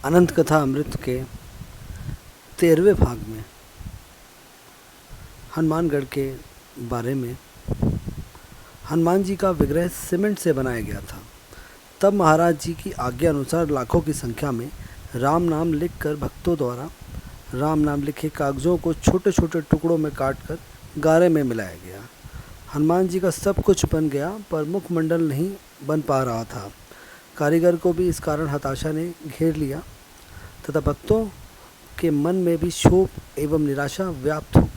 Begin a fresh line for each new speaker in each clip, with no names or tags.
अनंत कथा अमृत के 13वें भाग में हनुमानगढ़ के बारे में हनुमान जी का विग्रह सीमेंट से बनाया गया था। तब महाराज जी की आज्ञा अनुसार लाखों की संख्या में राम नाम लिखकर भक्तों द्वारा राम नाम लिखे कागजों को छोटे छोटे टुकड़ों में काटकर गारे में मिलाया गया। हनुमान जी का सब कुछ बन गया पर मुखमंडल नहीं बन पा रहा था। कारीगर को भी इस कारण हताशा ने घेर लिया तथा भक्तों के मन में भी क्षोभ एवं निराशा व्याप्त हो गई।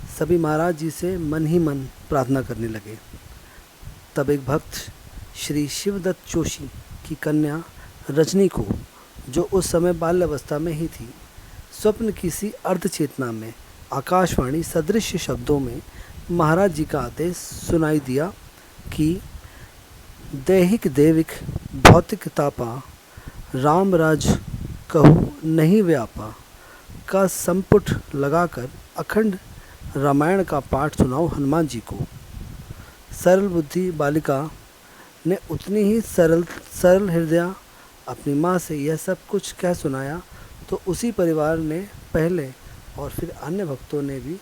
सभी महाराज जी से मन ही मन प्रार्थना करने लगे। तब एक भक्त श्री शिवदत्त जोशी की कन्या रजनी को, जो उस समय बाल्यावस्था में ही थी, स्वप्न की सी अर्धचेतना में आकाशवाणी सदृश शब्दों में महाराज जी का आदेश सुनाई दिया कि दैहिक देविक भौतिक तापा राम राज कहू नहीं व्यापा का संपुट लगाकर अखंड रामायण का पाठ सुनाओ हनुमान जी को। सरल बुद्धि बालिका ने उतनी ही सरल हृदय अपनी माँ से यह सब कुछ कह सुनाया तो उसी परिवार ने पहले और फिर अन्य भक्तों ने भी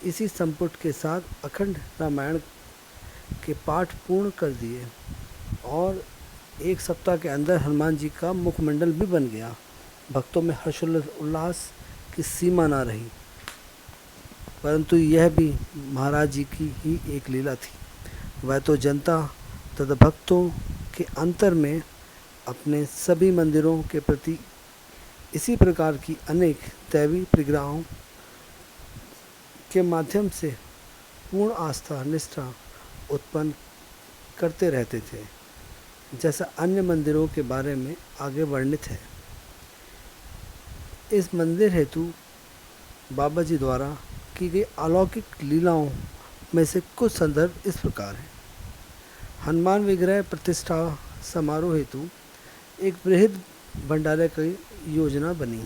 इसी संपुट के साथ अखंड रामायण के पाठ पूर्ण कर दिए और एक सप्ताह के अंदर हनुमान जी का मुखमंडल भी बन गया। भक्तों में हर्षोल्लास की सीमा ना रही। परंतु यह भी महाराज जी की ही एक लीला थी। वह तो जनता तथा भक्तों के अंतर में अपने सभी मंदिरों के प्रति इसी प्रकार की अनेक दैवी परिग्रहों के माध्यम से पूर्ण आस्था निष्ठा उत्पन्न करते रहते थे, जैसा अन्य मंदिरों के बारे में आगे वर्णित है। इस मंदिर हेतु बाबा जी द्वारा की गई अलौकिक लीलाओं में से कुछ संदर्भ इस प्रकार हैं। हनुमान विग्रह प्रतिष्ठा समारोह हेतु एक बृहद भंडारे की योजना बनी।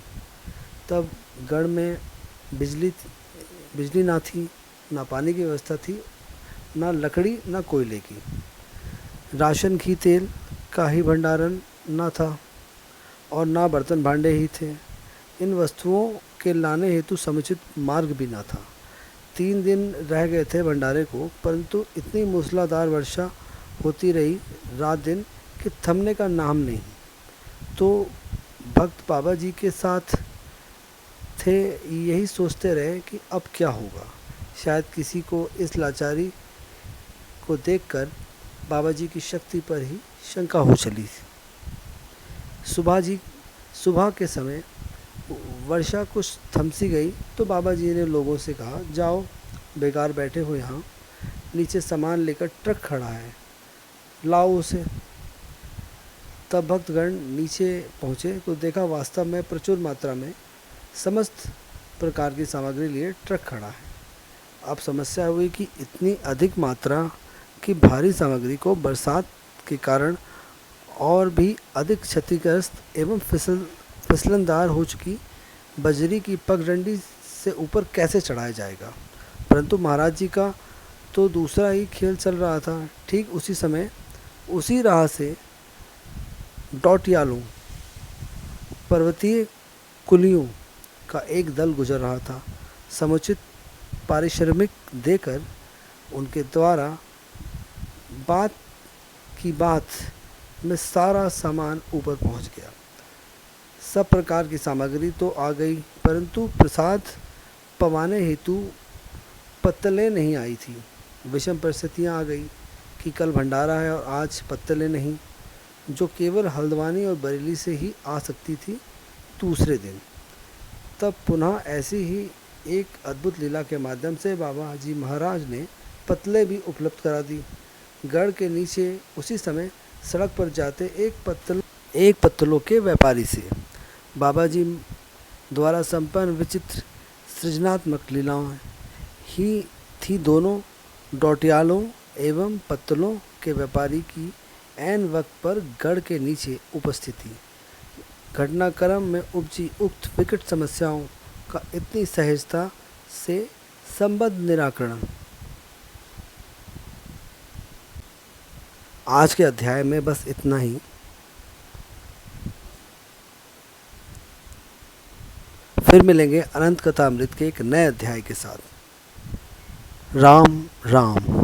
तब गढ़ में बिजली ना थी, ना पानी की व्यवस्था थी, ना लकड़ी ना कोयले की। राशन घी तेल का ही भंडारण ना था और ना बर्तन भांडे ही थे। इन वस्तुओं के लाने हेतु समुचित मार्ग भी ना था। 3 दिन रह गए थे भंडारे को, परंतु इतनी मूसलाधार वर्षा होती रही रात दिन कि थमने का नाम नहीं। तो भक्त बाबा जी के साथ थे, यही सोचते रहे कि अब क्या होगा। शायद किसी को इस लाचारी को देखकर बाबा जी की शक्ति पर ही शंका हो चली। सुबह के समय वर्षा कुछ थमसी गई तो बाबा जी ने लोगों से कहा, जाओ बेकार बैठे हो यहाँ, नीचे सामान लेकर ट्रक खड़ा है, लाओ उसे। तब भक्तगण नीचे पहुँचे तो देखा वास्तव में प्रचुर मात्रा में समस्त प्रकार की सामग्री लिए ट्रक खड़ा है। अब समस्या हुई कि इतनी अधिक मात्रा की भारी सामग्री को बरसात के कारण और भी अधिक क्षतिग्रस्त एवं फिसलनदार हो चुकी बजरी की पगडंडी से ऊपर कैसे चढ़ाया जाएगा। परंतु महाराज जी का तो दूसरा ही खेल चल रहा था। ठीक उसी समय उसी राह से डोटियालों पर्वतीय कुलियों का एक दल गुजर रहा था। समुचित पारिश्रमिक देकर उनके द्वारा बात में सारा सामान ऊपर पहुंच गया। सब प्रकार की सामग्री तो आ गई, परंतु प्रसाद पवाने हेतु पत्तलें नहीं आई थी। विषम परिस्थितियां आ गई कि कल भंडारा है और आज पत्तलें नहीं, जो केवल हल्द्वानी और बरेली से ही आ सकती थी दूसरे दिन। तब पुनः ऐसी ही एक अद्भुत लीला के माध्यम से बाबा जी महाराज ने पत्तलें भी उपलब्ध करा दी। गढ़ के नीचे उसी समय सड़क पर जाते एक पत्तलों के व्यापारी से बाबा जी द्वारा संपन्न विचित्र सृजनात्मक लीलाओं ही थी। दोनों डोटियालों एवं पत्तलों के व्यापारी की ऐन वक्त पर गढ़ के नीचे उपस्थिति, घटनाक्रम में उपजी उक्त विकट समस्याओं का इतनी सहजता से संबद्ध निराकरण। आज के अध्याय में बस इतना ही। फिर मिलेंगे अनंत कथा अमृत के एक नए अध्याय के साथ। राम राम।